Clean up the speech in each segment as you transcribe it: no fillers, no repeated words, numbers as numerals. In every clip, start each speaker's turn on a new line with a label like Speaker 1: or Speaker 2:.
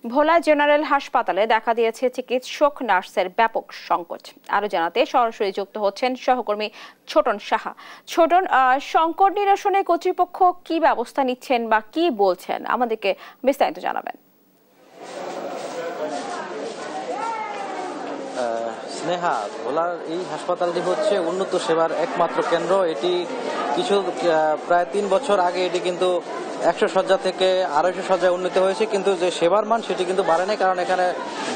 Speaker 1: ভোলা general হাসপাতালে দেখা দিয়েছে চিকিৎসক নার্সের ব্যাপক সংকট। আরো জানাতে সরাসরি যুক্ত হচ্ছেন সহকর্মী ছোটন সাহা। ছোটন, সংকট নিরসনে কর্তৃপক্ষ কি ব্যবস্থা নিচ্ছেন বা কি বলছেন, আমাদেরকে বিস্তারিত জানাবেন।
Speaker 2: স্নেহা, ভোলার এই হাসপাতালটি হচ্ছে উন্নত সেবার একমাত্র কেন্দ্র। এটি প্রায় 3 বছর আগে এটি কিন্তু 100 শয্যা থেকে 250 শয্যায় উন্নীত হয়েছে, কিন্তু যে সেবার মান সেটি কিন্তু বাড়েনি, কারণ এখানে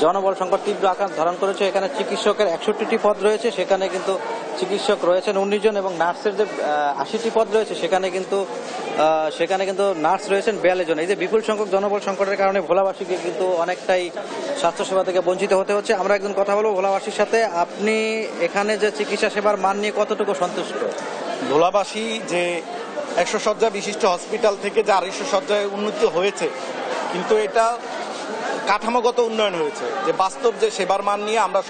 Speaker 2: জনবল সংকট তীব্র আকার ধারণ করেছে। এখানে চিকিৎসকের 61টি পদ রয়েছে, সেখানে কিন্তু চিকিৎসক রয়েছেন 19 জন, এবং নার্সের যে 80টি পদ রয়েছে সেখানে কিন্তু নার্স রয়েছেন 42 জন। এই যে বিপুল সংখ্যক জনবল সংকটের কারণে ভোলাবাসীকে কিন্তু অনেকটাই স্বাস্থ্যসেবা থেকে বঞ্চিত হতে হচ্ছে। আমরা একজন কথা বলবো ভোলাবাসীর সাথে। আপনি এখানে যে চিকিৎসা সেবার মান নিয়ে কতটুকু সন্তুষ্ট?
Speaker 3: ভোলাবাসী যে 100 শয্যা বিশিষ্ট হসপিটাল থেকে যে 250 শয্যায় উন্নীত হয়েছে, কিন্তু এটা কাঠামোগত উন্নয়ন হয়েছে। যে বাস্তব যে সেবার মান নিয়ে আমরা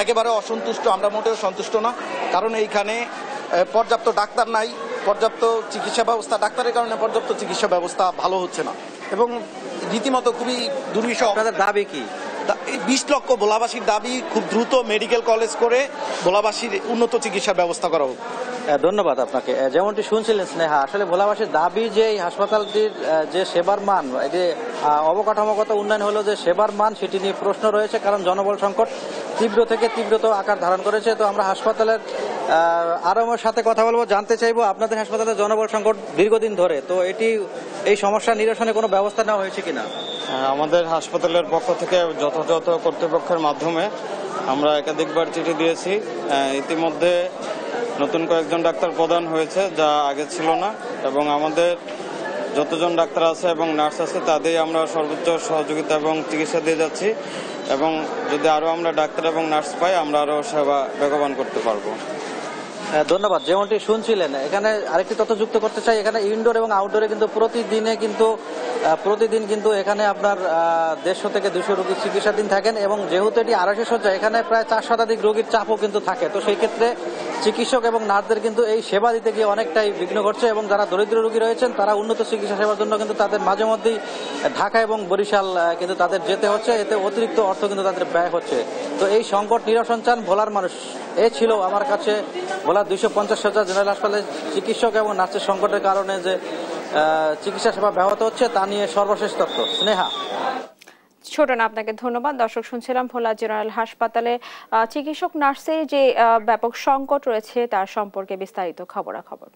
Speaker 3: একেবারে অসন্তুষ্ট, আমরা মোটেও সন্তুষ্ট না। কারণ এইখানে পর্যাপ্ত ডাক্তার নাই, পর্যাপ্ত চিকিৎসা ব্যবস্থা, ডাক্তারের কারণে পর্যাপ্ত চিকিৎসা ব্যবস্থা ভালো হচ্ছে না, এবং রীতিমতো খুবই দুর্বিষহ।
Speaker 2: আপনাদের দাবি কি?
Speaker 3: 20 লক্ষ ভোলাবাসীর দাবি খুব দ্রুত মেডিকেল কলেজ করে ভোলাবাসীর উন্নত চিকিৎসার ব্যবস্থা করা হোক।
Speaker 2: ধন্যবাদ আপনাকে। যেমনটি শুনছিলেন স্নেহা, আসলে ভোলাবাসীর দাবি যে এই হাসপাতালটির যে সেবার মান, যে অবকাঠামোগত উন্নয়ন হলো যে সেবার মান, সেটি নিয়ে প্রশ্ন রয়েছে, কারণ জনবল সংকট তীব্র থেকে তীব্রতর আকার ধারণ করেছে। তো আমরা হাসপাতালের আরএমওর সাথে কথা বলবো, জানতে চাইবো আপনাদের হাসপাতালে জনবল সংকট দীর্ঘদিন ধরে, তো এই সমস্যা নিরসনে কোনো ব্যবস্থা নেওয়া হয়েছে কিনা?
Speaker 4: আমাদের হাসপাতালের পক্ষ থেকে যথাযথ কর্তৃপক্ষের মাধ্যমে আমরা একাধিকবার চিঠি দিয়েছি। ইতিমধ্যে নতুন কয়েকজন ডাক্তার প্রদান হয়েছে, যা আগে ছিল না, এবং আমাদের যতজন ডাক্তার আছে এবং নার্স আছে তাদের আমরা সর্বোচ্চ সহযোগিতা এবং চিকিৎসা দিয়ে যাচ্ছি, এবং যদি আরও আমরা ডাক্তার এবং নার্স পাই আমরা আরও সেবা বেগবান করতে পারবো।
Speaker 2: ধন্যবাদ। যেমনটি শুনছিলেন, এখানে আরেকটি তথ্য যুক্ত করতে চাই, এখানে ইনডোর এবং আউটডোরে কিন্তু প্রতিদিন কিন্তু এখানে আপনার 150 থেকে 200 রোগী চিকিৎসাধীন থাকেন, এবং যেহেতু এটি 250 শয্যা, এখানে প্রায় 4 শতাধিক রোগীর চাপও কিন্তু থাকে। তো সেই ক্ষেত্রে চিকিৎসক এবং নার্সদের কিন্তু এই সেবা দিতে গিয়ে অনেকটাই বিঘ্ন ঘটছে, এবং যারা দরিদ্র রোগী রয়েছেন তারা উন্নত চিকিৎসা সেবার জন্য কিন্তু তাদের মাঝে মধ্যেই ঢাকা এবং বরিশাল কিন্তু তাদের যেতে হচ্ছে, এতে অতিরিক্ত অর্থ কিন্তু তাদের ব্যয় হচ্ছে। তো এই সংকট নিরসন চান ভোলার মানুষ। এ ছিল আমার কাছে ভোলার 250 শয্যা জেনারেল হাসপাতালে চিকিৎসক এবং নার্সের সংকটের কারণে যে চিকিৎসা সেবা ব্যাহত হচ্ছে তা নিয়ে সর্বশেষ তথ্য। স্নেহা।
Speaker 1: ছোটন, আপনাকে ধন্যবাদ। দর্শক, শুনছিলাম ভোলা জেনারেল হাসপাতালে চিকিৎসক নার্সের যে ব্যাপক সংকট রয়েছে তার সম্পর্কে বিস্তারিত খবরাখবর।